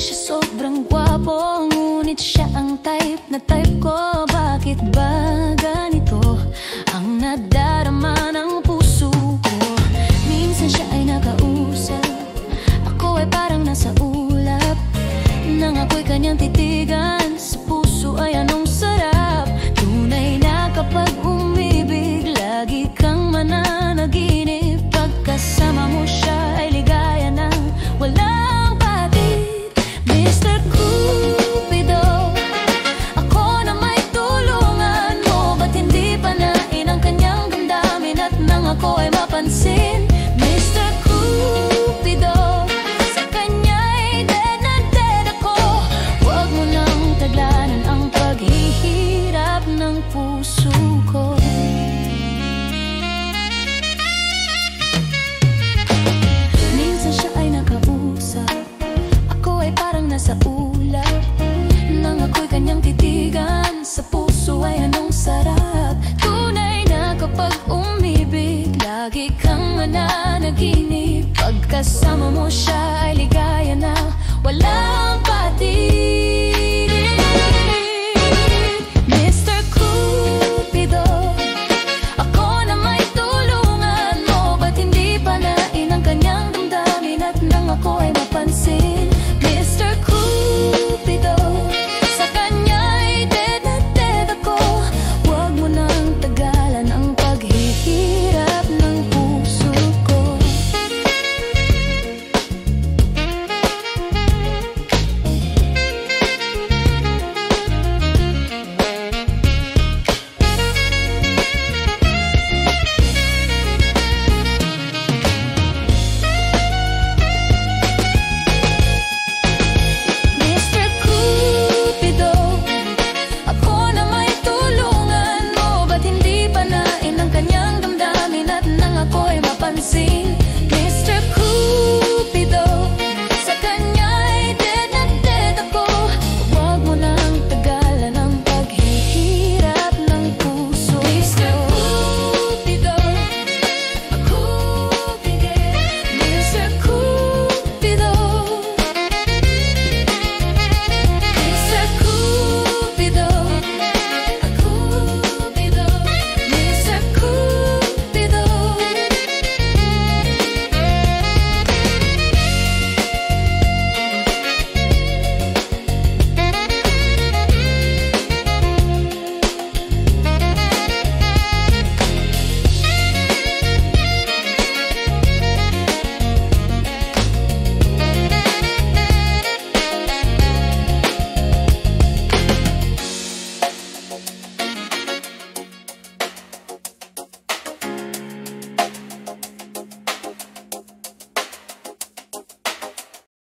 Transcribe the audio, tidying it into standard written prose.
siya sobrang gwapo, ngunit siya ang type na type ko. Bakit ba ganito ang nadarama ng puso ko? Minsan siya ay nakausap, ako ay parang nasa ulap. Nang ako'y kanyang titigan, sa puso ay anong sarap. Tunay na kapag umibig, lagi kang mananaginip. Pagkasama mo siya ay ligaya ng walang patid. Mr. Cupido, ako na may tulungan mo. Ba't hindi panain ang kanyang damdamin at nang ako ay mapansin? Mr. Cupido, sa kanya'y dead na dead ako. Huwag mo nang taglanan ang paghihirap ng puso ko. Minsan siya ay nakausap, ako ay parang nasa ulap. Nang ako'y kanyang titigan, sa puso ay anong sarap. Tunay na kapag umibig, lagi kang mananaginip. Pagkasama mo siya ay